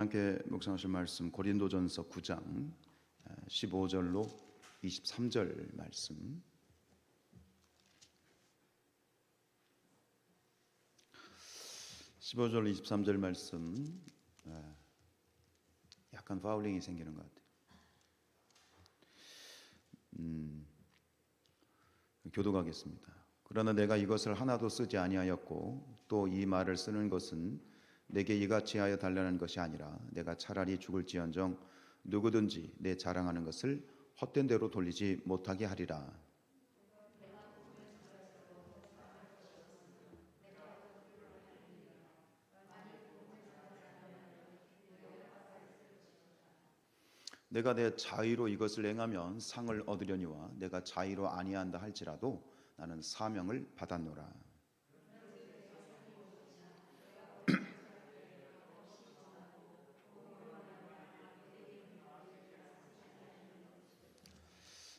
함께 묵상하실 말씀 고린도전서 9장 15절로 23절 말씀. (15절) 23절 말씀 약간 파울링이 생기는 것 같아요. 교독하겠습니다. 그러나 내가 이것을 하나도 쓰지 아니하였고 또 이 말을 쓰는 것은 내게 이같이 하여 달라는 것이 아니라 내가 차라리 죽을지언정 누구든지 내 자랑하는 것을 헛된 대로 돌리지 못하게 하리라. 내가 내 자의로 이것을 행하면 상을 얻으려니와 내가 자의로 아니한다 할지라도 나는 사명을 받았노라.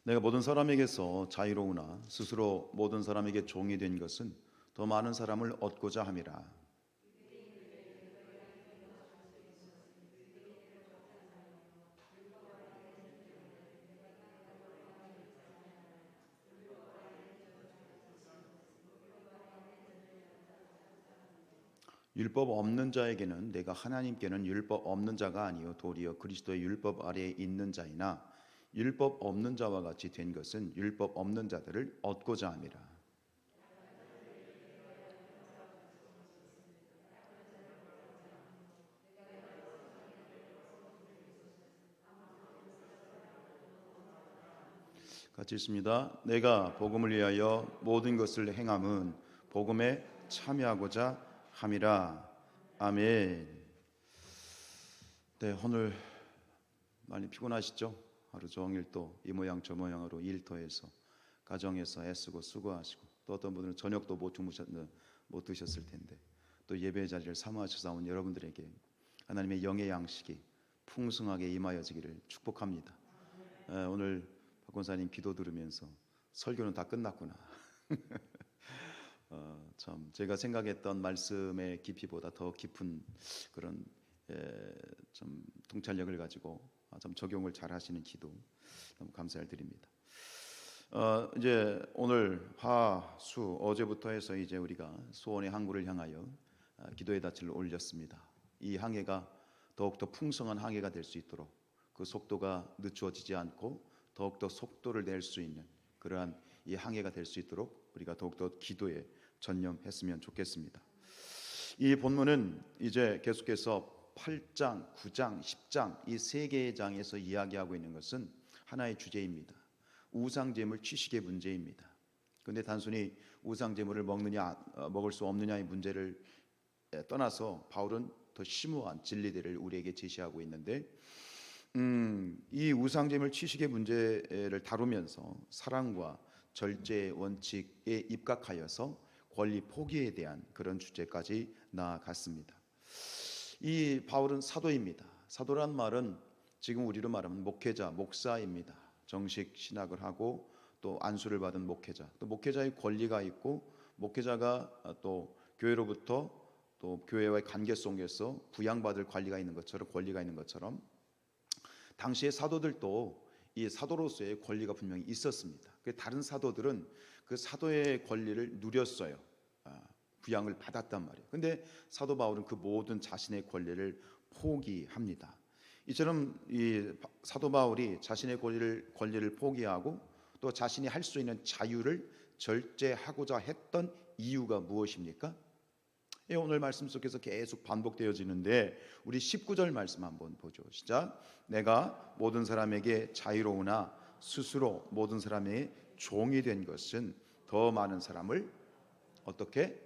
내가 모든 사람에게서 자유로우나 스스로 모든 사람에게 종이 된 것은 더 많은 사람을 얻고자 함이라. 율법 없는 자에게는 내가 하나님께는 율법 없는 자가 아니요 도리어 그리스도의 율법 아래에 있는 자이나 율법 없는 자와 같이 된 것은 율법 없는 자들을 얻고자 함이라. 같이 있습니다. 내가 복음을 위하여 모든 것을 행함은 복음에 참여하고자 함이라. 아멘. 네, 오늘 많이 피곤하시죠? 하루 종일 또 이 모양 저 모양으로 일터에서 가정에서 애쓰고 수고하시고 또 어떤 분들은 저녁도 못 드셨을 텐데 또 예배 자리를 사모하셔서 온 여러분들에게 하나님의 영의 양식이 풍성하게 임하여지기를 축복합니다. 오늘 박 권사님 기도 들으면서 설교는 다 끝났구나. 참 제가 생각했던 말씀의 깊이보다 더 깊은 그런 좀 통찰력을 가지고 좀 적용을 잘 하시는 기도 너무 감사를 드립니다. 이제 오늘 화수 어제부터 해서 이제 우리가 소원의 항구를 향하여 기도의 닻을 올렸습니다. 이 항해가 더욱더 풍성한 항해가 될 수 있도록 그 속도가 늦추어지지 않고 더욱더 속도를 낼 수 있는 그러한 이 항해가 될 수 있도록 우리가 더욱더 기도에 전념했으면 좋겠습니다. 이 본문은 이제 계속해서 8장, 9장, 10장 이 세 개의 장에서 이야기하고 있는 것은 하나의 주제입니다. 우상제물 취식의 문제입니다. 그런데 단순히 우상제물을 먹느냐 먹을 수 없느냐의 문제를 떠나서 바울은 더 심오한 진리들을 우리에게 제시하고 있는데 이 우상제물 취식의 문제를 다루면서 사랑과 절제의 원칙에 입각하여서 권리 포기에 대한 그런 주제까지 나아갔습니다. 이 바울은 사도입니다. 사도란 말은 지금 우리로 말하면 목회자, 목사입니다. 정식 신학을 하고 또 안수를 받은 목회자, 또 목회자의 권리가 있고 목회자가 또 교회로부터 또 교회와의 관계 속에서 부양받을 권리가 있는 것처럼 당시의 사도들도 이 사도로서의 권리가 분명히 있었습니다. 다른 사도들은 그 사도의 권리를 누렸어요. 부양을 받았단 말이에요. 근데 사도 바울은 그 모든 자신의 권리를 포기합니다. 이처럼 이 사도 바울이 자신의 권리를 포기하고 또 자신이 할 수 있는 자유를 절제하고자 했던 이유가 무엇입니까? 오늘 말씀 속에서 계속 반복되어지는데 우리 19절 말씀 한번 보죠. 시작. 내가 모든 사람에게 자유로우나 스스로 모든 사람의 종이 된 것은 더 많은 사람을 어떻게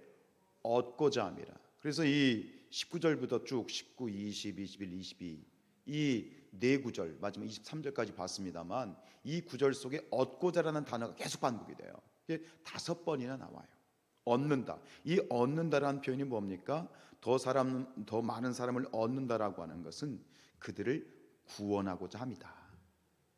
얻고자 함이라. 그래서 이 19절부터 쭉 19, 20, 21, 22 이 네 구절 마지막 23절까지 봤습니다만 이 구절 속에 얻고자라는 단어가 계속 반복이 돼요. 이게 5번이나 나와요. 얻는다. 이 얻는다라는 표현이 뭡니까? 더 많은 사람을 얻는다라고 하는 것은 그들을 구원하고자 합니다.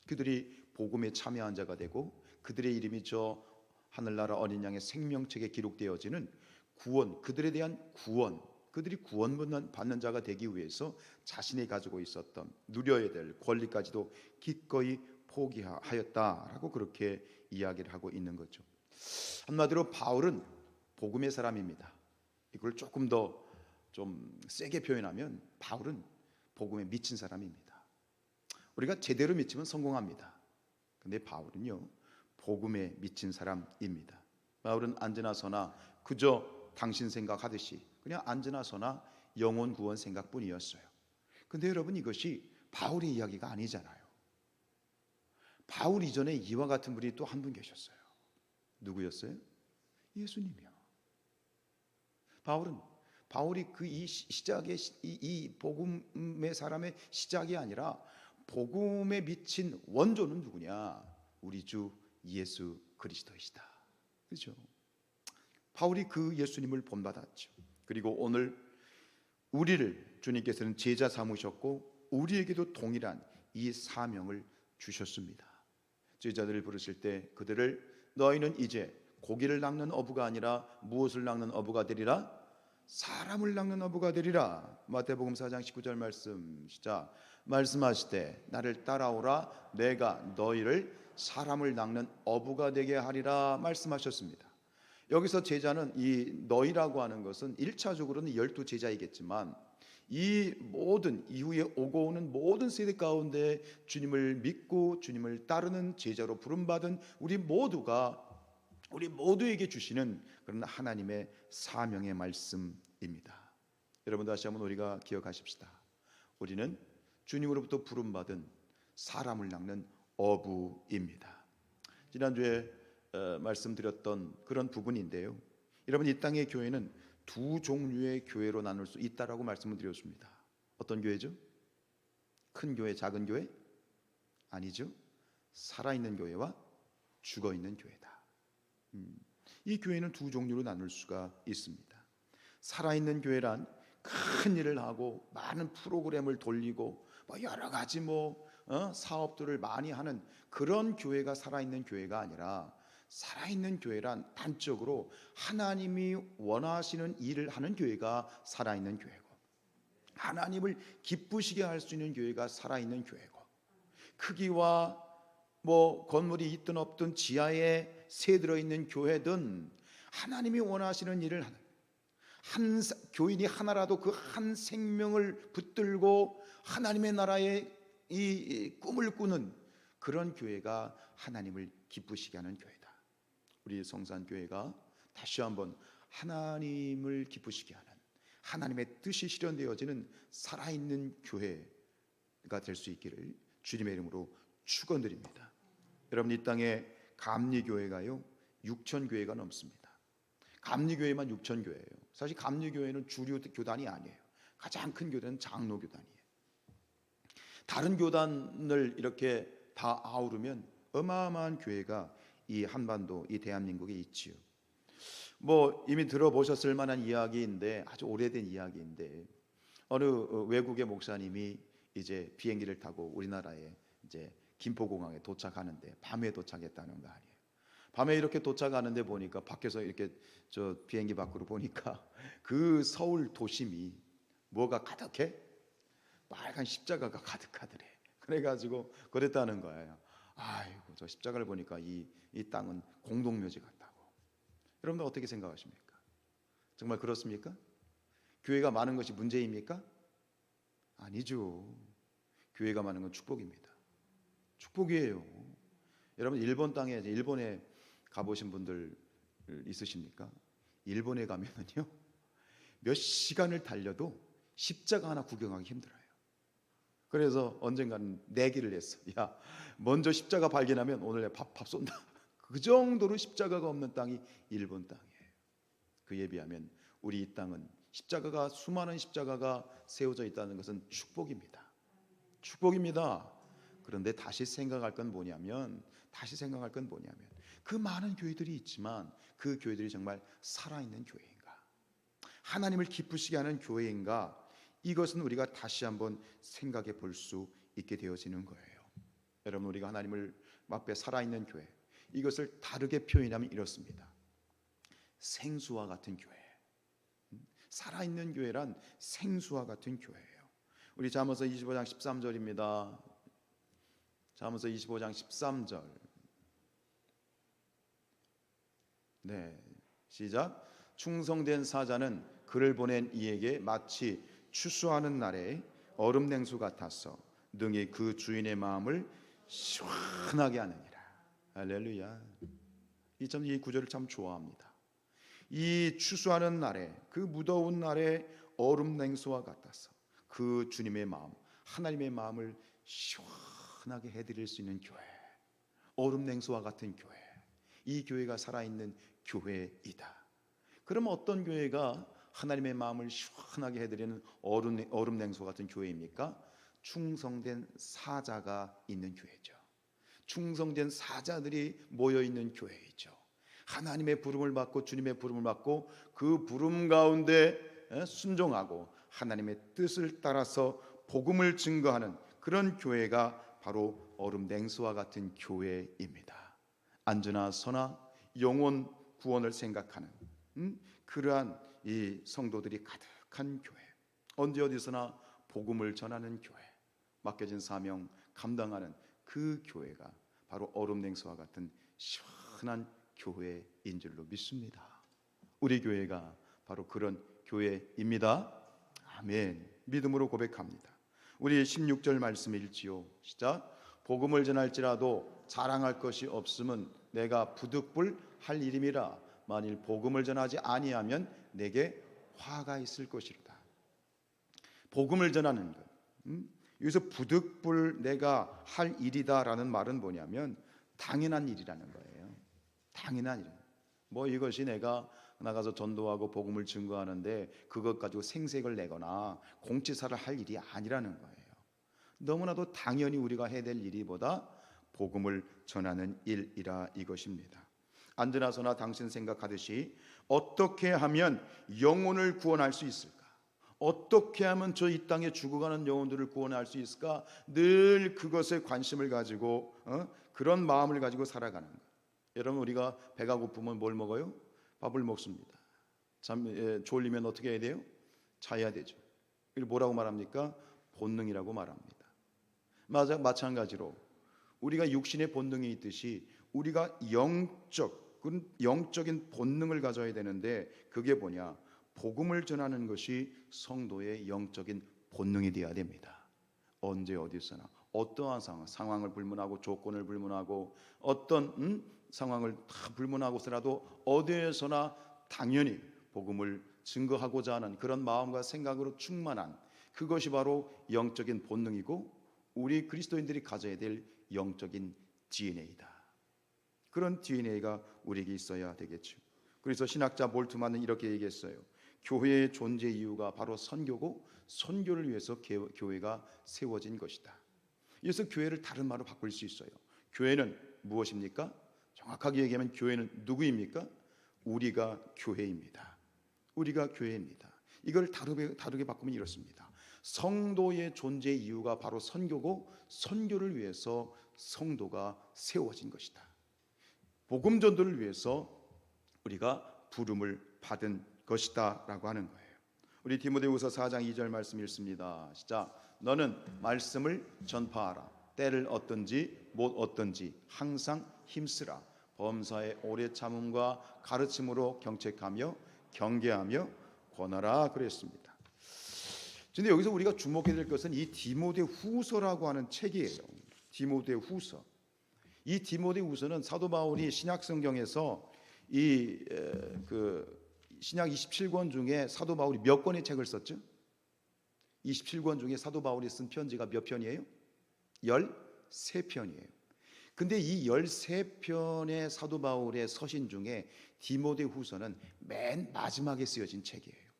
그들이 복음에 참여한 자가 되고 그들의 이름이 저 하늘나라 어린 양의 생명책에 기록되어지는 구원, 그들에 대한 구원, 그들이 구원받는 자가 되기 위해서 자신이 가지고 있었던 누려야 될 권리까지도 기꺼이 포기하였다라고 그렇게 이야기를 하고 있는 거죠. 한마디로 바울은 복음의 사람입니다. 이걸 조금 더 좀 세게 표현하면 바울은 복음에 미친 사람입니다. 우리가 제대로 믿으면 성공합니다. 근데 바울은요, 복음에 미친 사람입니다. 바울은 앉으나 서나 그저 당신 생각하듯이 그냥 앉으나 서나 영혼 구원 생각뿐이었어요. 근데 여러분, 이것이 바울의 이야기가 아니잖아요. 바울 이전에 이와 같은 분이 또 한 분 계셨어요. 누구였어요? 예수님이요. 바울이 그 이 시작의 이 복음의 사람의 시작이 아니라 복음에 미친 원조는 누구냐? 우리 주 예수 그리스도이시다. 그렇죠? 바울이 그 예수님을 본받았죠. 그리고 오늘 우리를 주님께서는 제자 삼으셨고 우리에게도 동일한 이 사명을 주셨습니다. 제자들을 부르실 때 그들을 너희는 이제 고기를 낚는 어부가 아니라 무엇을 낚는 어부가 되리라? 사람을 낚는 어부가 되리라. 마태복음 4장 19절 말씀 시작. 말씀하시되 나를 따라오라 내가 너희를 사람을 낚는 어부가 되게 하리라 말씀하셨습니다. 여기서 제자는 이 너희라고 하는 것은 1차적으로는 12제자이겠지만 이 모든 이후에 오고 오는 모든 세대 가운데 주님을 믿고 주님을 따르는 제자로 부름받은 우리 모두에게 주시는 그런 하나님의 사명의 말씀입니다. 여러분, 다시 한번 우리가 기억하십시다. 우리는 주님으로부터 부름받은 사람을 낚는 어부입니다. 지난주에 말씀드렸던 그런 부분인데요, 여러분, 이 땅의 교회는 두 종류의 교회로 나눌 수 있다라고 말씀을 드렸습니다. 어떤 교회죠? 큰 교회, 작은 교회? 아니죠. 살아있는 교회와 죽어있는 교회다. 이 교회는 두 종류로 나눌 수가 있습니다. 살아있는 교회란 큰 일을 하고 많은 프로그램을 돌리고 여러 가지 사업들을 많이 하는 그런 교회가 살아있는 교회가 아니라, 살아있는 교회란 단적으로 하나님이 원하시는 일을 하는 교회가 살아있는 교회고, 하나님을 기쁘시게 할 수 있는 교회가 살아있는 교회고, 크기와 건물이 있든 없든 지하에 새 들어있는 교회든 하나님이 원하시는 일을 하는 한 교인이 하나라도 그 한 생명을 붙들고 하나님의 나라의 이 꿈을 꾸는 그런 교회가 하나님을 기쁘시게 하는 교회다. 우리 성산교회가 다시 한번 하나님을 기쁘시게 하는 하나님의 뜻이 실현되어지는 살아있는 교회가 될 수 있기를 주님의 이름으로 축원드립니다. 여러분, 이 땅에 감리교회가요 6,000교회가 넘습니다. 감리교회만 6,000교회예요. 사실 감리교회는 주류 교단이 아니에요. 가장 큰 교단은 장로교단이에요. 다른 교단을 이렇게 다 아우르면 어마어마한 교회가 이 한반도, 이 대한민국에 있지요. 이미 들어보셨을 만한 이야기인데, 아주 오래된 이야기인데, 어느 외국의 목사님이 이제 비행기를 타고 우리나라에 이제 김포공항에 도착하는데 밤에 도착했다는 거 아니에요. 밤에 이렇게 도착하는데 보니까 밖에서 이렇게 저 비행기 밖으로 보니까 그 서울 도심이 뭐가 가득해? 빨간 십자가가 가득하더래. 그래가지고 그랬다는 거예요. 아이고, 저 십자가를 보니까 이 땅은 공동묘지 같다고. 여러분들 어떻게 생각하십니까? 정말 그렇습니까? 교회가 많은 것이 문제입니까? 아니죠. 교회가 많은 건 축복입니다. 축복이에요. 여러분, 일본에 가보신 분들 있으십니까? 일본에 가면은요 몇 시간을 달려도 십자가 하나 구경하기 힘들어요. 그래서 언젠가는 내기를 했어. 야, 먼저 십자가 발견하면 오늘 내 밥 쏜다. 그 정도로 십자가가 없는 땅이 일본 땅이에요. 그에 비하면 우리 이 땅은 수많은 십자가가 세워져 있다는 것은 축복입니다. 축복입니다. 그런데 다시 생각할 건 뭐냐면 그 많은 교회들이 있지만 그 교회들이 정말 살아있는 교회인가, 하나님을 기쁘시게 하는 교회인가, 이것은 우리가 다시 한번 생각해 볼 수 있게 되어지는 거예요. 여러분, 우리가 하나님을 앞에 살아있는 교회, 이것을 다르게 표현하면 이렇습니다. 생수와 같은 교회. 살아있는 교회란 생수와 같은 교회예요. 우리 잠언서 25장 13절입니다. 잠언서 25장 13절. 네, 시작. 충성된 사자는 그를 보낸 이에게 마치 추수하는 날에 얼음 냉수 같아서 능히 그 주인의 마음을 시원하게 하느니라. 할렐루야. 이 구절을 참 좋아합니다. 이 추수하는 날에, 그 무더운 날에 얼음 냉수와 같아서 그 주님의 마음, 하나님의 마음을 시원하게 해드릴 수 있는 교회, 얼음 냉수와 같은 교회, 이 교회가 살아있는 교회이다. 그럼 어떤 교회가 하나님의 마음을 시원하게 해드리는 얼음 냉수 같은 교회입니까? 충성된 사자가 있는 교회죠. 충성된 사자들이 모여있는 교회이죠. 하나님의 부름을 받고 주님의 부름을 받고 그 부름 가운데 순종하고 하나님의 뜻을 따라서 복음을 증거하는 그런 교회가 바로 얼음 냉수와 같은 교회입니다. 안전하 선하 영혼 구원을 생각하는 그러한 이 성도들이 가득한 교회, 언제 어디서나 복음을 전하는 교회, 맡겨진 사명 감당하는 그 교회가 바로 얼음 냉수와 같은 시원한 교회인 줄로 믿습니다. 우리 교회가 바로 그런 교회입니다. 아멘. 믿음으로 고백합니다. 우리 16절 말씀 읽지요. 시작. 복음을 전할지라도 자랑할 것이 없음은 내가 부득불 할 일임이라. 만일 복음을 전하지 아니하면 내게 화가 있을 것이로다. 복음을 전하는 것, 여기서 부득불 내가 할 일이다라는 말은 뭐냐면 당연한 일이라는 거예요. 당연한 일. 뭐 이것이 내가 나가서 전도하고 복음을 증거하는데 그것 가지고 생색을 내거나 공치사를 할 일이 아니라는 거예요. 너무나도 당연히 우리가 해야 될 일이보다 복음을 전하는 일이라 이것입니다. 안드나서나 당신 생각하듯이 어떻게 하면 영혼을 구원할 수 있을까? 어떻게 하면 저 이 땅에 죽어가는 영혼들을 구원할 수 있을까? 늘 그것에 관심을 가지고 그런 마음을 가지고 살아가는 것. 여러분, 우리가 배가 고프면 뭘 먹어요? 밥을 먹습니다. 졸리면 어떻게 해야 돼요? 자야 되죠. 이걸 뭐라고 말합니까? 본능이라고 말합니다. 마찬가지로 우리가 육신의 본능이 있듯이 우리가 영적인 본능을 가져야 되는데 그게 뭐냐? 복음을 전하는 것이 성도의 영적인 본능이 되어야 됩니다. 언제 어디서나 어떠한 상황을 불문하고 조건을 불문하고 어떤 상황을 다 불문하고서라도 어디에서나 당연히 복음을 증거하고자 하는 그런 마음과 생각으로 충만한 그것이 바로 영적인 본능이고 우리 그리스도인들이 가져야 될 영적인 DNA다. 그런 DNA가 우리에게 있어야 되겠죠. 그래서 신학자 몰트만은 이렇게 얘기했어요. 교회의 존재 이유가 바로 선교고 선교를 위해서 교회가 세워진 것이다. 그래서 교회를 다른 말로 바꿀 수 있어요. 교회는 무엇입니까? 정확하게 얘기하면 교회는 누구입니까? 우리가 교회입니다. 우리가 교회입니다. 이걸 다르게 바꾸면 이렇습니다. 성도의 존재 이유가 바로 선교고 선교를 위해서 성도가 세워진 것이다. 복음 전도를 위해서 우리가 부름을 받은 것이다 라고 하는 거예요. 우리 디모데후서 4장 2절 말씀 읽습니다. 시작. 너는 말씀을 전파하라. 때를 얻든지 못 얻든지 항상 힘쓰라. 범사의 오래 참음과 가르침으로 경책하며 경계하며 권하라 그랬습니다. 그런데 여기서 우리가 주목해야 될 것은 이 디모데후서라고 하는 책이에요. 디모데후서. 이 디모데후서는 사도 바울이 신약 성경에서 신약 27권 중에 사도 바울이 몇 권의 책을 썼죠? 27권 중에 사도 바울이 쓴 편지가 몇 편이에요? 13편이에요. 근데 이 13편의 사도 바울의 서신 중에 디모데후서는 맨 마지막에 쓰여진 책이에요.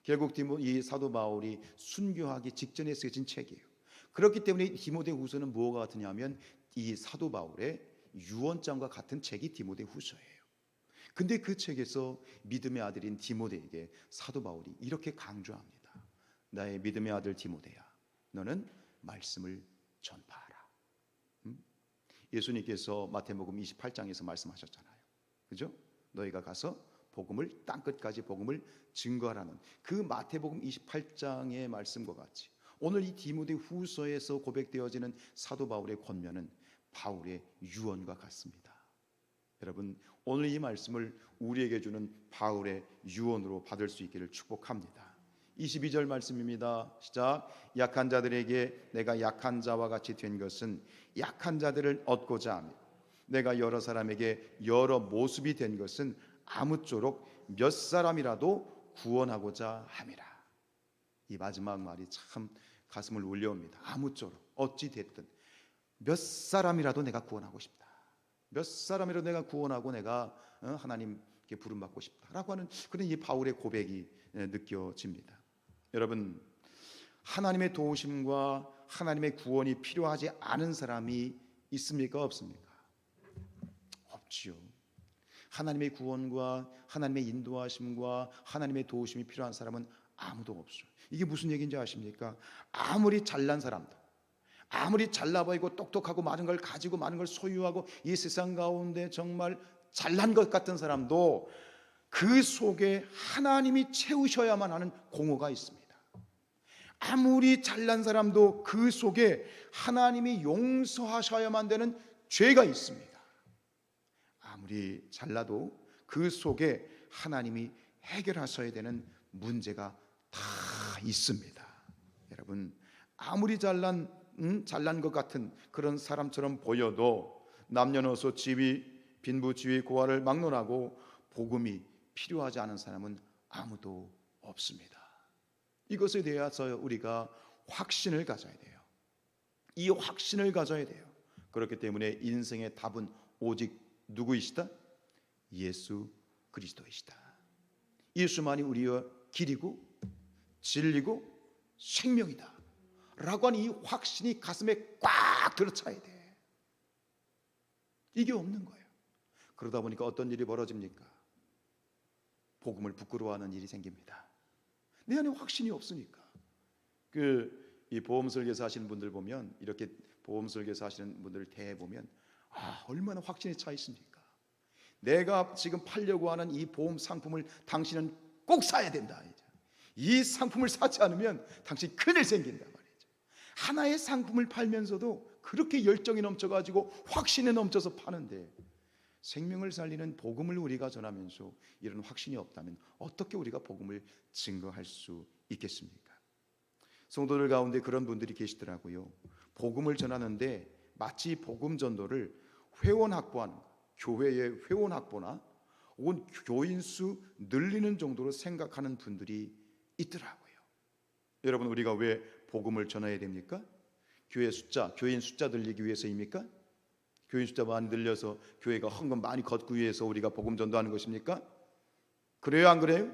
결국 이 사도 바울이 순교하기 직전에 쓰여진 책이에요. 그렇기 때문에 디모데후서는 무엇과 같으냐면 이 사도 바울의 유언장과 같은 책이 디모데후서예요. 근데 그 책에서 믿음의 아들인 디모데에게 사도 바울이 이렇게 강조합니다. 나의 믿음의 아들 디모데야, 너는 말씀을 전파하라. 예수님께서 마태복음 28장에서 말씀하셨잖아요. 그죠? 너희가 가서 복음을 땅끝까지 복음을 증거하라는 그 마태복음 28장의 말씀과 같이 오늘 이 디모데 후서에서 고백되어지는 사도 바울의 권면은 바울의 유언과 같습니다. 여러분, 오늘 이 말씀을 우리에게 주는 바울의 유언으로 받을 수 있기를 축복합니다. 22절 말씀입니다. 시작. 약한 자들에게 내가 약한 자와 같이 된 것은 약한 자들을 얻고자 하며 내가 여러 사람에게 여러 모습이 된 것은 아무쪼록 몇 사람이라도 구원하고자 함이라. 이 마지막 말이 참 가슴을 울려옵니다. 아무쪼록 어찌 됐든 몇 사람이라도 내가 구원하고 싶다. 몇 사람이라도 내가 구원하고 내가 하나님께 부름받고 싶다라고 하는 그런 이 바울의 고백이 느껴집니다. 여러분, 하나님의 도우심과 하나님의 구원이 필요하지 않은 사람이 있습니까? 없습니까? 없지요. 하나님의 구원과 하나님의 인도하심과 하나님의 도우심이 필요한 사람은 아무도 없어요. 이게 무슨 얘기인지 아십니까? 아무리 잘난 사람도, 아무리 잘나 보이고 똑똑하고 많은 걸 가지고 많은 걸 소유하고 이 세상 가운데 정말 잘난 것 같은 사람도 그 속에 하나님이 채우셔야만 하는 공허가 있습니다. 아무리 잘난 사람도 그 속에 하나님이 용서하셔야만 되는 죄가 있습니다. 아무리 잘나도 그 속에 하나님이 해결하셔야 되는 문제가 다 있습니다. 여러분, 아무리 잘난 것 같은 그런 사람처럼 보여도 남녀노소 지위, 빈부, 지위, 고하를 막론하고 복음이 필요하지 않은 사람은 아무도 없습니다. 이것에 대해서 우리가 확신을 가져야 돼요. 이 확신을 가져야 돼요. 그렇기 때문에 인생의 답은 오직 누구이시다? 예수 그리스도이시다. 예수만이 우리의 길이고 진리고 생명이다 라고 하는 이 확신이 가슴에 꽉 들어차야 돼. 이게 없는 거예요. 그러다 보니까 어떤 일이 벌어집니까? 복음을 부끄러워하는 일이 생깁니다. 내 안에 확신이 없으니까. 이 보험 설계사 하시는 분들 보면, 이렇게 보험 설계사 하시는 분들을 대해 보면 얼마나 확신이 차 있습니까? 내가 지금 팔려고 하는 이 보험 상품을 당신은 꼭 사야 된다. 이 상품을 사지 않으면 당신 큰일 생긴다 말이죠. 하나의 상품을 팔면서도 그렇게 열정이 넘쳐가지고 확신에 넘쳐서 파는데, 생명을 살리는 복음을 우리가 전하면서 이런 확신이 없다면 어떻게 우리가 복음을 증거할 수 있겠습니까? 성도들 가운데 그런 분들이 계시더라고요. 복음을 전하는데 마치 복음 전도를 회원 확보하는, 교회의 회원 확보나 혹은 교인 수 늘리는 정도로 생각하는 분들이 있더라고요. 여러분, 우리가 왜 복음을 전해야 됩니까? 교회 숫자, 교인 숫자 늘리기 위해서입니까? 교인 숫자 많이 늘려서 교회가 헌금 많이 걷기 위해서 우리가 복음 전도하는 것입니까? 그래요, 안 그래요?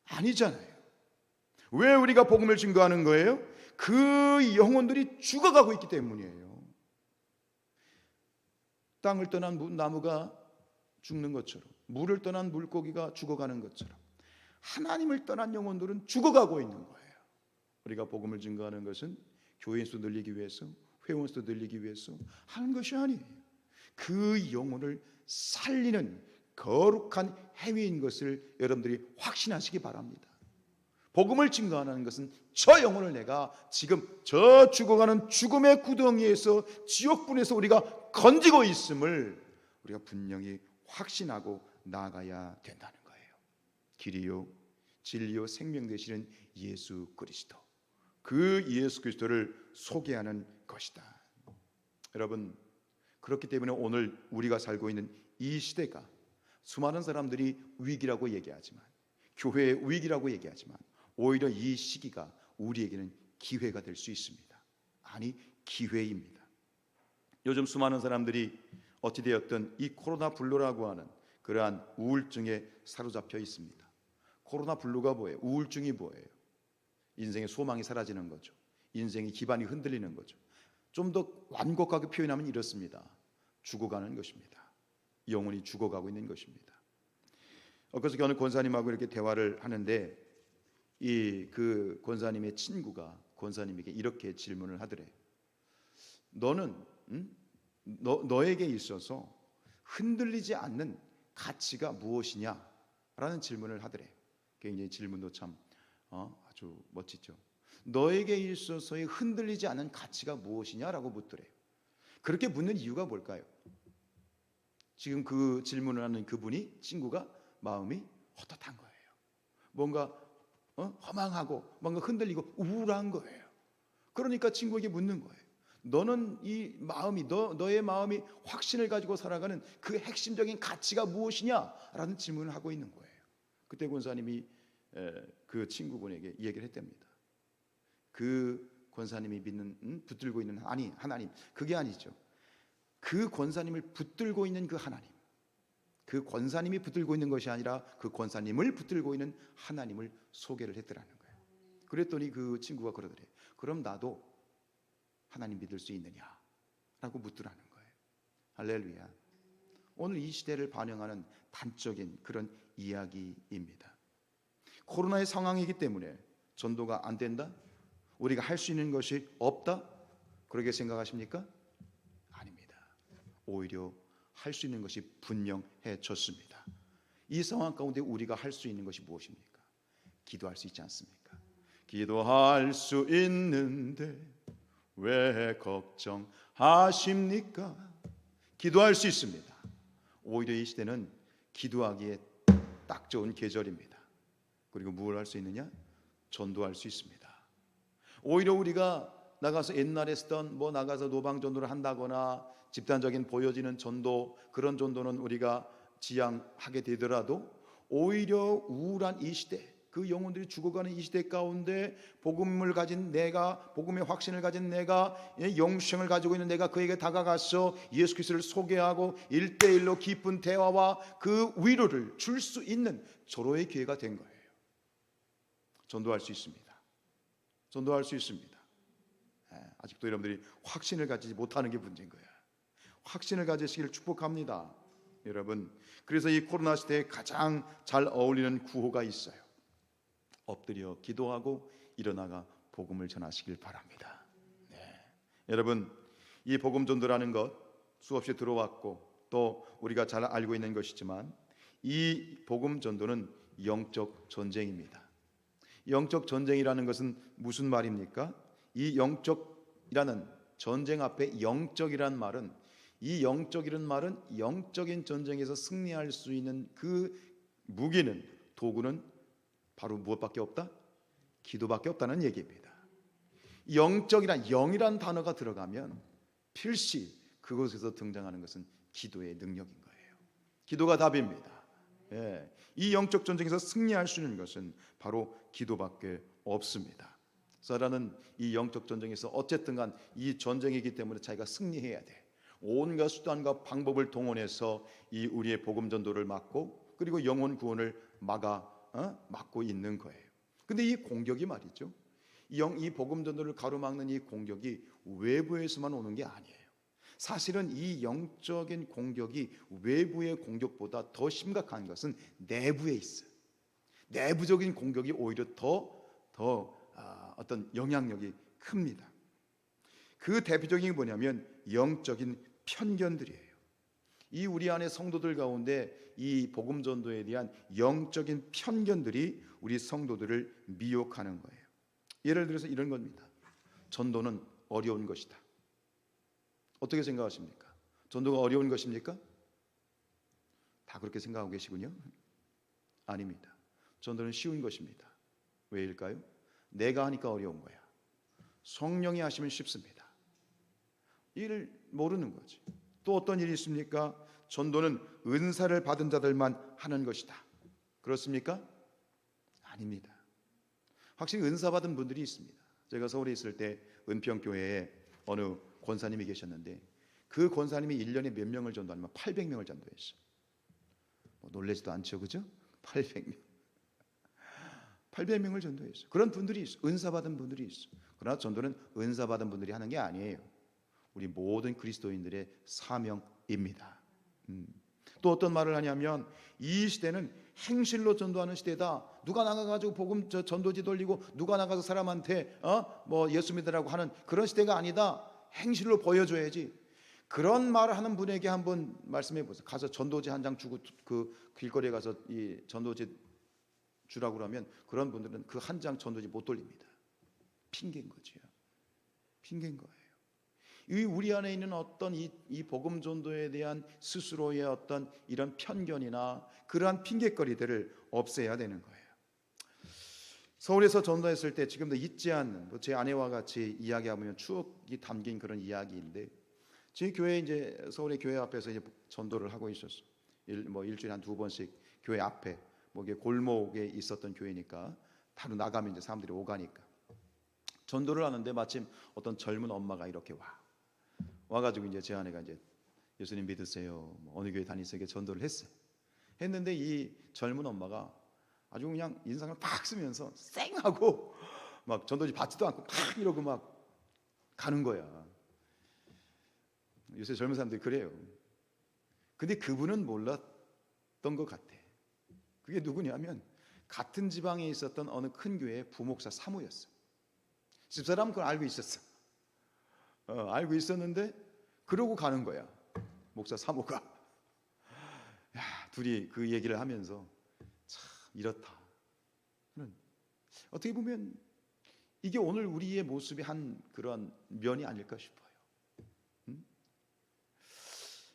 아니잖아요. 왜 우리가 복음을 증거하는 거예요? 그 영혼들이 죽어가고 있기 때문이에요. 땅을 떠난 나무가 죽는 것처럼, 물을 떠난 물고기가 죽어가는 것처럼 하나님을 떠난 영혼들은 죽어가고 있는 거예요. 우리가 복음을 증거하는 것은 교인 수 늘리기 위해서, 회원 수 늘리기 위해서 하는 것이 아니에요. 그 영혼을 살리는 거룩한 행위인 것을 여러분들이 확신하시기 바랍니다. 복음을 증거하는 것은 저 영혼을 내가 지금 저 죽어가는 죽음의 구덩이에서, 지옥불에서 우리가 건지고 있음을 우리가 분명히 확신하고 나아가야 된다는 거예요. 길이요 진리요 생명 되시는 예수 그리스도, 그 예수 그리스도를 소개하는 것이다. 여러분, 그렇기 때문에 오늘 우리가 살고 있는 이 시대가, 수많은 사람들이 위기라고 얘기하지만, 교회의 위기라고 얘기하지만, 오히려 이 시기가 우리에게는 기회가 될 수 있습니다. 아니, 기회입니다. 요즘 수많은 사람들이 어찌되었든 이 코로나 블루라고 하는 그러한 우울증에 사로잡혀 있습니다. 코로나 블루가 뭐예요? 우울증이 뭐예요? 인생의 소망이 사라지는 거죠. 인생의 기반이 흔들리는 거죠. 좀 더 완곡하게 표현하면 이렇습니다. 죽어가는 것입니다. 영혼이 죽어가고 있는 것입니다. 그래서 어느 권사님하고 이렇게 대화를 하는데, 그 권사님의 친구가 권사님에게 이렇게 질문을 하더래요. 너는 너에게 있어서 흔들리지 않는 가치가 무엇이냐? 라는 질문을 하더래요. 굉장히 질문도 참 아주 멋지죠. 너에게 있어서의 흔들리지 않는 가치가 무엇이냐라고 묻더래요. 그렇게 묻는 이유가 뭘까요? 지금 그 질문을 하는 그분이, 친구가 마음이 헛헛한 거예요. 뭔가 허망하고 뭔가 흔들리고 우울한 거예요. 그러니까 친구에게 묻는 거예요. 너는 이 마음이 너의 마음이 확신을 가지고 살아가는 그 핵심적인 가치가 무엇이냐라는 질문을 하고 있는 거예요. 그때 권사님이 그 친구분에게 이 얘기를 했답니다. 그 권사님이 믿는 붙들고 있는 하나님, 그게 아니죠. 그 권사님을 붙들고 있는 그 하나님, 그 권사님이 붙들고 있는 것이 아니라 그 권사님을 붙들고 있는 하나님을 소개를 했더라는 거예요. 그랬더니 그 친구가 그러더래요. 그럼 나도 하나님 믿을 수 있느냐? 라고 묻더라는 거예요. 할렐루야. 오늘 이 시대를 반영하는 단적인 그런 이야기입니다. 코로나의 상황이기 때문에 전도가 안 된다? 우리가 할 수 있는 것이 없다? 그렇게 생각하십니까? 아닙니다. 오히려 할 수 있는 것이 분명해졌습니다. 이 상황 가운데 우리가 할 수 있는 것이 무엇입니까? 기도할 수 있지 않습니까? 기도할 수 있는데 왜 걱정하십니까? 기도할 수 있습니다. 오히려 이 시대는 기도하기에 딱 좋은 계절입니다. 그리고 무엇을 할 수 있느냐? 전도할 수 있습니다. 오히려 우리가 나가서 옛날에 쓰던 나가서 노방 전도를 한다거나 집단적인 보여지는 전도, 그런 전도는 우리가 지향하게 되더라도 오히려 우울한 이 시대, 그 영혼들이 죽어가는 이 시대 가운데 복음을 가진 내가, 복음의 확신을 가진 내가, 영생을 가지고 있는 내가 그에게 다가가서 예수 그리스도를 소개하고 1대1로 깊은 대화와 그 위로를 줄 수 있는 절호의 기회가 된 거예요. 전도할 수 있습니다. 전도할 수 있습니다. 아직도 여러분들이 확신을 가지지 못하는 게 문제인 거야. 확신을 가지시기를 축복합니다, 여러분. 그래서 이 코로나 시대에 가장 잘 어울리는 구호가 있어요. 엎드려 기도하고 일어나가 복음을 전하시길 바랍니다. 여러분, 이 복음 전도라는 것 수없이 들어왔고 또 우리가 잘 알고 있는 것이지만 이 복음 전도는 영적 전쟁입니다. 영적 전쟁이라는 것은 무슨 말입니까? 이 영적이라는 전쟁 앞에 영적이란 말은, 이 영적이란 말은 영적인 전쟁에서 승리할 수 있는 그 무기는, 도구는 바로 무엇밖에 없다? 기도밖에 없다는 얘기입니다. 영적이란, 영이란 단어가 들어가면 필시 그곳에서 등장하는 것은 기도의 능력인 거예요. 기도가 답입니다. 이 영적 전쟁에서 승리할 수 있는 것은 바로 기도밖에 없습니다. 사라는 이 영적 전쟁에서 어쨌든 간 이 전쟁이기 때문에 자기가 승리해야 돼. 온갖 수단과 방법을 동원해서 이 우리의 복음 전도를 막고, 그리고 영혼 구원을 막고 있는 거예요. 근데 이 공격이 말이죠, 이 복음 전도를 가로막는 이 공격이 외부에서만 오는 게 아니에요. 사실은 이 영적인 공격이 외부의 공격보다 더 심각한 것은 내부에 있어요. 내부적인 공격이 오히려 더 어떤 영향력이 큽니다. 그 대표적인 게 뭐냐면 영적인 편견들이에요. 이 우리 안에 성도들 가운데 이 복음 전도에 대한 영적인 편견들이 우리 성도들을 미혹하는 거예요. 예를 들어서 이런 겁니다. 전도는 어려운 것이다. 어떻게 생각하십니까? 전도가 어려운 것입니까? 다 그렇게 생각하고 계시군요. 아닙니다. 전도는 쉬운 것입니다. 왜일까요? 내가 하니까 어려운 거야. 성령이 하시면 쉽습니다. 이를 모르는 거지. 또 어떤 일이 있습니까? 전도는 은사를 받은 자들만 하는 것이다. 그렇습니까? 아닙니다. 확실히 은사 받은 분들이 있습니다. 제가 서울에 있을 때 은평교회에 어느 권사님이 계셨는데, 그 권사님이 1년에 몇 명을 전도하냐면 800명을 전도했어요. 놀라지도 않죠, 그죠? 800명을 전도했어요. 그런 분들이 있어요. 은사 받은 분들이 있어요. 그러나 전도는 은사 받은 분들이 하는 게 아니에요. 우리 모든 그리스도인들의 사명입니다. 또 어떤 말을 하냐면, 이 시대는 행실로 전도하는 시대다. 누가 나가가지고 복음 전도지 돌리고 누가 나가서 사람한테 예수 믿으라고 하는 그런 시대가 아니다. 행실로 보여줘야지. 그런 말을 하는 분에게 한번 말씀해 보세요. 가서 전도지 한 장 주고 그 길거리에 가서 이 전도지 주라고 그러면 그런 분들은 그 한 장 전도지 못 돌립니다. 핑계인 거지요. 핑계인 거예요. 이 우리 안에 있는 어떤 이 복음 전도에 대한 스스로의 어떤 이런 편견이나 그러한 핑계거리들을 없애야 되는 거예요. 서울에서 전도했을 때 지금도 잊지 않는 제 아내와 같이 이야기하면 추억이 담긴 그런 이야기인데, 저희 교회 이제 서울의 교회 앞에서 이제 전도를 하고 있었어. 일주일에 한 2번씩 교회 앞에 뭐 이게 골목에 있었던 교회니까 바로 나가면 이제 사람들이 오가니까 전도를 하는데 마침 어떤 젊은 엄마가 이렇게 와가지고 이제 제 아내가 이제 예수님 믿으세요, 뭐 어느 교회 다니세요? 전도를 했는데 이 젊은 엄마가 아주 그냥 인상을 팍 쓰면서 쌩하고 막 전도지 받지도 않고 팍 이러고 막 가는 거야. 요새 젊은 사람들이 그래요. 근데 그분은 몰랐던 것 같아. 그게 누구냐면 같은 지방에 있었던 어느 큰 교회의 부목사 사모였어. 집사람은 그걸 알고 있었어. 알고 있었는데 그러고 가는 거야. 목사 사모가. 야, 둘이 그 얘기를 하면서 참 이렇다. 어떻게 보면 이게 오늘 우리의 모습의 한 그런 면이 아닐까 싶어요.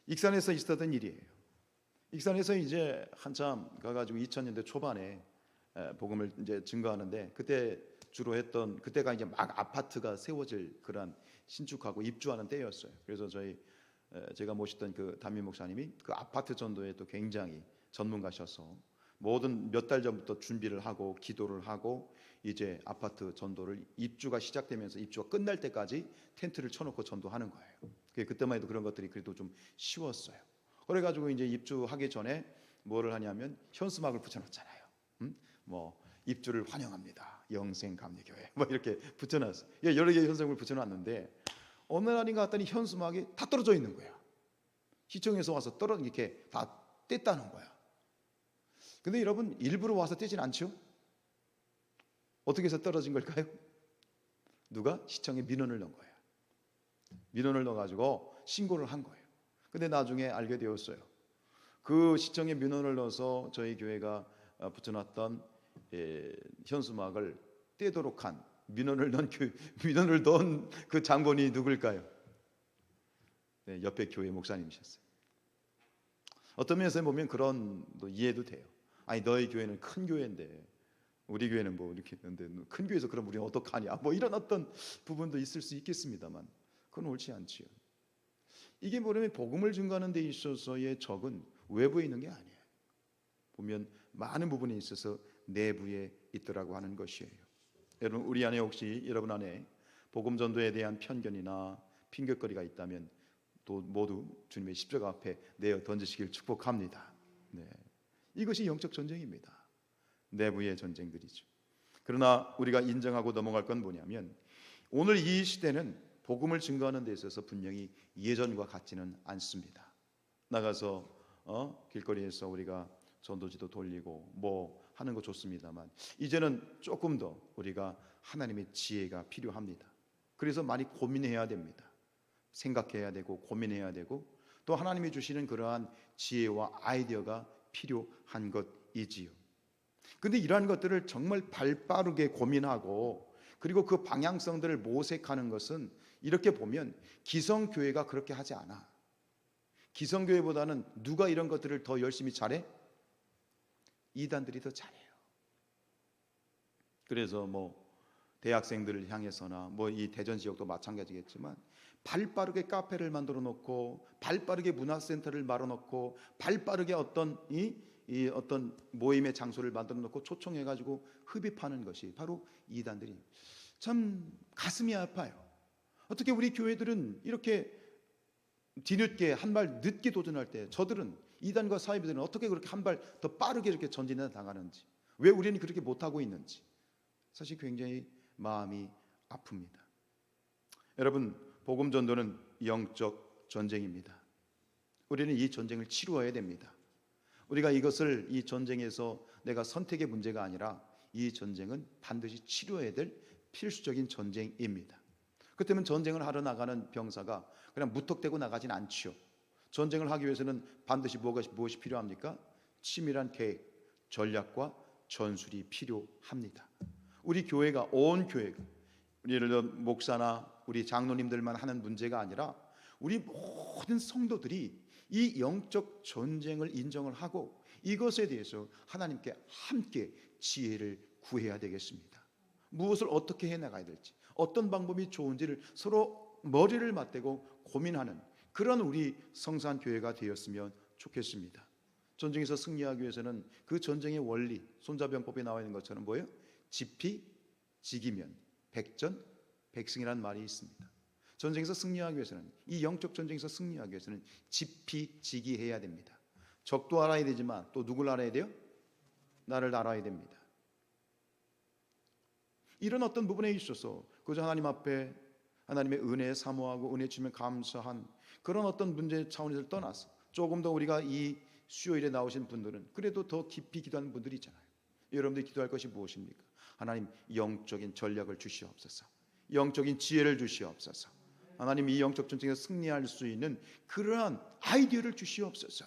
익산에서 있었던 일이에요. 익산에서 이제 한참 가가지고 2000년대 초반에 복음을 이제 증거하는데, 그때 주로 했던, 그때가 이제 막 아파트가 세워질 그런 신축하고 입주하는 때였어요. 그래서 제가 모셨던 그 담임 목사님이 그 아파트 전도에 또 굉장히 전문가셔서 모든 몇 달 전부터 준비를 하고 기도를 하고 이제 아파트 전도를 입주가 시작되면서 입주가 끝날 때까지 텐트를 쳐놓고 전도하는 거예요. 그때만 해도 그런 것들이 그래도 좀 쉬웠어요. 그래가지고 이제 입주하기 전에 뭐를 하냐면 현수막을 붙여놨잖아요. 뭐 입주를 환영합니다, 영생감리교회 뭐 이렇게 붙여놨어요. 여러 개의 현수막을 붙여놨는데 어느 날인가 갔더니 현수막이 다 떨어져 있는 거야. 시청에서 와서 이렇게 다 뗐다는 거야. 근데 여러분, 일부러 와서 떼진 않죠? 어떻게 해서 떨어진 걸까요? 누가 시청에 민원을 넣은 거예요. 민원을 넣어가지고 신고를 한 거예요. 근데 나중에 알게 되었어요. 그 시청에 민원을 넣어서 저희 교회가 붙여놨던 현수막을 떼도록 한 민원을 넣은 그 장본이 누굴까요? 네, 옆에 교회 목사님이셨어요. 어떤 면에서 보면 그런 이해도 돼요. 아니, 너희 교회는 큰 교회인데 우리 교회는 뭐 이렇게 있는데 큰 교회에서 그럼 우리는 어떡하냐, 뭐 이런 어떤 부분도 있을 수 있겠습니다만 그건 옳지 않지요. 이게 뭐냐면 복음을 증거하는 데 있어서의 적은 외부에 있는 게 아니에요. 보면 많은 부분에 있어서 내부에 있더라고 하는 것이에요. 여러분, 우리 안에 혹시 여러분 안에 복음 전도에 대한 편견이나 핑계거리가 있다면 또 모두 주님의 십자가 앞에 내어 던지시길 축복합니다. 네. 이것이 영적 전쟁입니다. 내부의 전쟁들이죠. 그러나 우리가 인정하고 넘어갈 건 뭐냐면 오늘 이 시대는 복음을 증거하는 데 있어서 분명히 예전과 같지는 않습니다. 나가서 길거리에서 우리가 전도지도 돌리고 뭐 하는 거 좋습니다만 이제는 조금 더 우리가 하나님의 지혜가 필요합니다. 그래서 많이 고민해야 됩니다. 생각해야 되고 고민해야 되고 또 하나님이 주시는 그러한 지혜와 아이디어가 필요한 것이지요. 근데 이러한 것들을 정말 발빠르게 고민하고 그리고 그 방향성들을 모색하는 것은 이렇게 보면 기성교회가 그렇게 하지 않아. 기성교회보다는 누가 이런 것들을 더 열심히 잘해? 이단들이 더 잘해요. 그래서 뭐 대학생들을 향해서나 뭐 이 대전 지역도 마찬가지겠지만 발빠르게 카페를 만들어 놓고 발빠르게 문화센터를 말아 놓고 발빠르게 어떤 어떤 모임의 장소를 만들어 놓고 초청해 가지고 흡입하는 것이 바로 이단들이. 참 가슴이 아파요. 어떻게 우리 교회들은 이렇게 뒤늦게 한 발 늦게 도전할 때 저들은 이단과 사이비들은 어떻게 그렇게 한 발 더 빠르게 이렇게 전진해 나가는지, 왜 우리는 그렇게 못하고 있는지 사실 굉장히 마음이 아픕니다. 여러분, 복음 전도는 영적 전쟁입니다. 우리는 이 전쟁을 치루어야 됩니다. 우리가 이것을 이 전쟁에서 내가 선택의 문제가 아니라 이 전쟁은 반드시 치루어야 될 필수적인 전쟁입니다. 그렇다면 전쟁을 하러 나가는 병사가 그냥 무턱대고 나가진 않지요. 전쟁을 하기 위해서는 반드시 무엇이 필요합니까? 치밀한 계획, 전략과 전술이 필요합니다. 우리 교회가, 온 교회가, 예를 들어 목사나 우리 장로님들만 하는 문제가 아니라 우리 모든 성도들이 이 영적 전쟁을 인정을 하고 이것에 대해서 하나님께 함께 지혜를 구해야 되겠습니다. 무엇을 어떻게 해나가야 될지, 어떤 방법이 좋은지를 서로 머리를 맞대고 고민하는 그런 우리 성산교회가 되었으면 좋겠습니다. 전쟁에서 승리하기 위해서는 그 전쟁의 원리, 손자병법에 나와 있는 것처럼 뭐예요? 지피, 지기면, 백전, 백승이라는 말이 있습니다. 전쟁에서 승리하기 위해서는, 이 영적 전쟁에서 승리하기 위해서는 지피지기해야 됩니다. 적도 알아야 되지만 또 누굴 알아야 돼요? 나를 알아야 됩니다. 이런 어떤 부분에 있어서 그저 하나님 앞에 하나님의 은혜에 사모하고 은혜 주면 감사한 그런 어떤 문제 차원에서 떠나서 조금 더 우리가 이 수요일에 나오신 분들은 그래도 더 깊이 기도하는 분들이 있잖아요. 여러분들이 기도할 것이 무엇입니까? 하나님, 영적인 전략을 주시옵소서, 영적인 지혜를 주시옵소서, 하나님 이 영적 전쟁에서 승리할 수 있는 그러한 아이디어를 주시옵소서.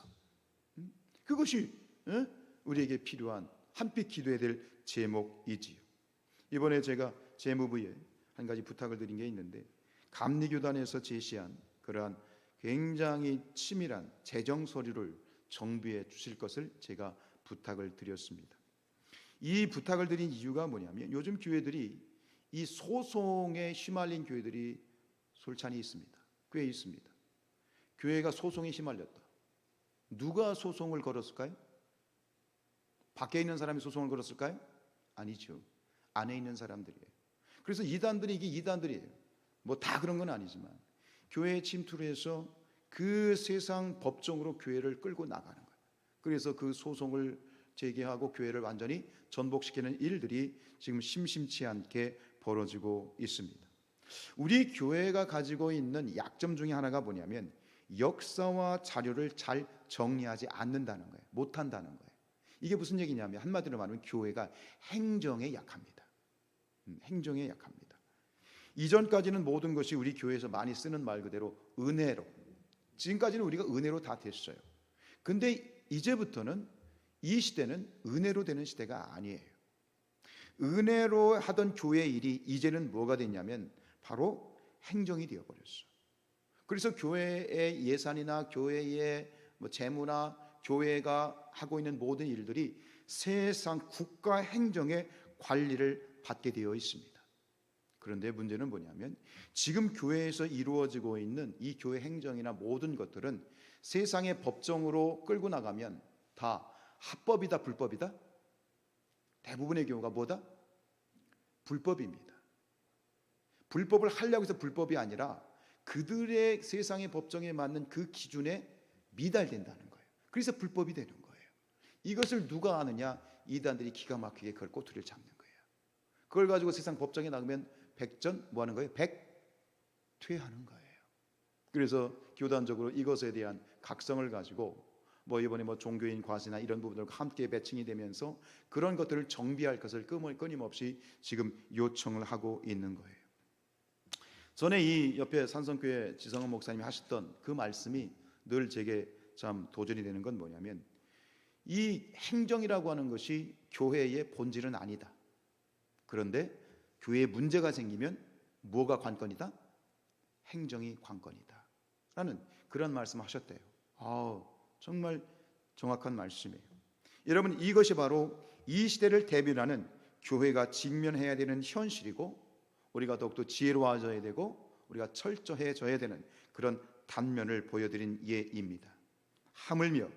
그것이 우리에게 필요한 함께 기도해야 될 제목이지요. 이번에 제가 재무부에 한 가지 부탁을 드린 게 있는데, 감리교단에서 제시한 그러한 굉장히 치밀한 재정 서류를 정비해 주실 것을 제가 부탁을 드렸습니다. 이 부탁을 드린 이유가 뭐냐면, 요즘 교회들이 이 소송에 휘말린 교회들이 솔찬히 있습니다. 꽤 있습니다. 교회가 소송에 휘말렸다. 누가 소송을 걸었을까요? 밖에 있는 사람이 소송을 걸었을까요? 아니죠. 안에 있는 사람들이에요. 그래서 이단들이, 이게 이단들이에요. 뭐 다 그런 건 아니지만 교회에 침투를 해서 그 세상 법정으로 교회를 끌고 나가는 거예요. 그래서 그 소송을 제기하고 교회를 완전히 전복시키는 일들이 지금 심심치 않게 벌어지고 있습니다. 우리 교회가 가지고 있는 약점 중에 하나가 뭐냐면, 역사와 자료를 잘 정리하지 않는다는 거예요. 못한다는 거예요. 이게 무슨 얘기냐면, 한마디로 말하면 교회가 행정에 약합니다. 행정에 약합니다. 이전까지는 모든 것이 우리 교회에서 많이 쓰는 말 그대로 은혜로, 지금까지는 우리가 은혜로 다 됐어요. 근데 이제부터는 이 시대는 은혜로 되는 시대가 아니에요. 은혜로 하던 교회 일이 이제는 뭐가 됐냐면 바로 행정이 되어버렸어요. 그래서 교회의 예산이나 교회의 재무나 교회가 하고 있는 모든 일들이 세상 국가 행정의 관리를 받게 되어 있습니다. 그런데 문제는 뭐냐면, 지금 교회에서 이루어지고 있는 이 교회 행정이나 모든 것들은 세상의 법정으로 끌고 나가면 다 합법이다, 불법이다? 대부분의 경우가 뭐다? 불법입니다. 불법을 하려고 해서 불법이 아니라 그들의 세상의 법정에 맞는 그 기준에 미달된다는 거예요. 그래서 불법이 되는 거예요. 이것을 누가 아느냐? 이단들이 기가 막히게 그걸 꼬투리를 잡는 거예요. 그걸 가지고 세상 법정에 나가면 백전 뭐 하는 거예요? 백퇴하는 거예요. 그래서 교단적으로 이것에 대한 각성을 가지고 이번에 종교인 과세나 이런 부분들과 함께 배칭이 되면서 그런 것들을 정비할 것을 끊임없이 지금 요청을 하고 있는 거예요. 전에 이 옆에 산성교회 지성원 목사님이 하셨던 그 말씀이 늘 제게 참 도전이 되는 건 뭐냐면, 이 행정이라고 하는 것이 교회의 본질은 아니다. 그런데 교회에 문제가 생기면 뭐가 관건이다? 행정이 관건이다 라는 그런 말씀을 하셨대요. 정말 정확한 말씀이에요. 여러분, 이것이 바로 이 시대를 대변하는 교회가 직면해야 되는 현실이고, 우리가 더욱더 지혜로워져야 되고 우리가 철저해져야 되는 그런 단면을 보여드린 예입니다. 하물며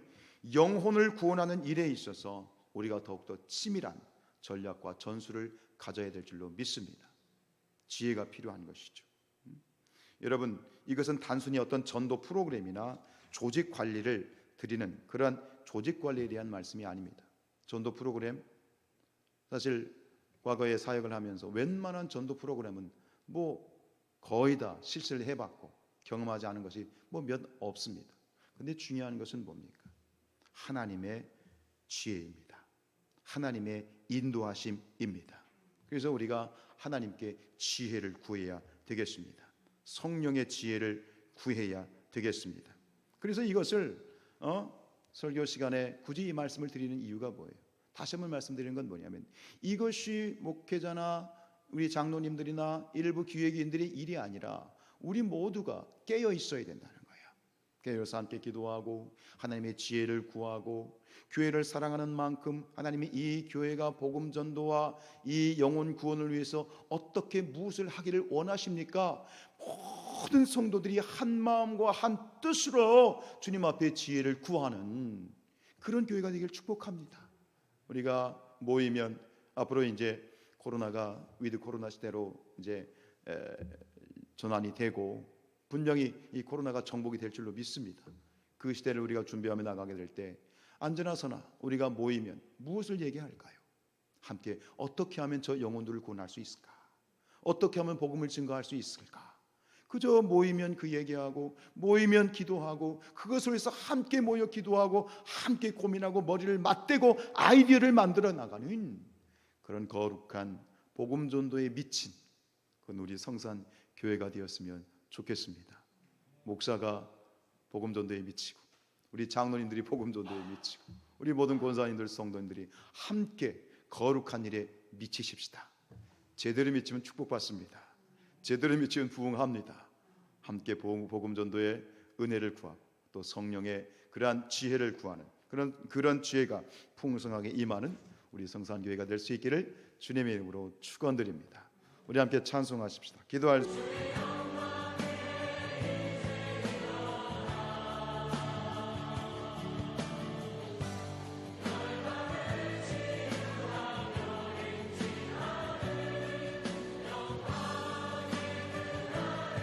영혼을 구원하는 일에 있어서 우리가 더욱더 치밀한 전략과 전술을 가져야 될 줄로 믿습니다. 지혜가 필요한 것이죠. 여러분, 이것은 단순히 어떤 전도 프로그램이나 조직 관리를 드리는 그러한 조직 관리에 대한 말씀이 아닙니다. 전도 프로그램, 사실 과거에 사역을 하면서 웬만한 전도 프로그램은 거의 다 실천을 해봤고 경험하지 않은 것이 몇 없습니다. 그런데 중요한 것은 뭡니까? 하나님의 지혜입니다. 하나님의 인도하심입니다. 그래서 우리가 하나님께 지혜를 구해야 되겠습니다. 성령의 지혜를 구해야 되겠습니다. 그래서 이것을 설교 시간에 굳이 이 말씀을 드리는 이유가 뭐예요? 다시 한번 말씀드리는 건 뭐냐면, 이것이 목회자나 우리 장로님들이나 일부 기획인들의 일이 아니라 우리 모두가 깨어 있어야 된다는 거예요. 깨어서 함께 기도하고 하나님의 지혜를 구하고, 교회를 사랑하는 만큼 하나님이 이 교회가 복음 전도와 이 영혼 구원을 위해서 어떻게 무엇을 하기를 원하십니까? 모든 성도들이 한 마음과 한 뜻으로 주님 앞에 지혜를 구하는 그런 교회가 되길 축복합니다. 우리가 모이면 앞으로 이제 코로나가 위드 코로나 시대로 이제 전환이 되고, 분명히 이 코로나가 정복이 될 줄로 믿습니다. 그 시대를 우리가 준비하며 나가게 될 때 안전하서나 우리가 모이면 무엇을 얘기할까요? 함께 어떻게 하면 저 영혼들을 구원할 수 있을까? 어떻게 하면 복음을 증거할 수 있을까? 그저 모이면 그 얘기하고, 모이면 기도하고, 그것을 위해서 함께 모여 기도하고 함께 고민하고 머리를 맞대고 아이디어를 만들어 나가는 그런 거룩한 복음 전도에 미친 그건 우리 성산 교회가 되었으면 좋겠습니다. 목사가 복음 전도에 미치고, 우리 장로님들이 복음 전도에 미치고, 우리 모든 권사님들 성도님들이 함께 거룩한 일에 미치십시다. 제대로 미치면 축복받습니다. 제대로 미치면 부흥합니다. 함께 복음 전도의 은혜를 구하고 또 성령의 그러한 지혜를 구하는 그런 지혜가 풍성하게 임하는 우리 성산교회가 될 수 있기를 주님의 이름으로 축원드립니다. 우리 함께 찬송하십시다. 기도할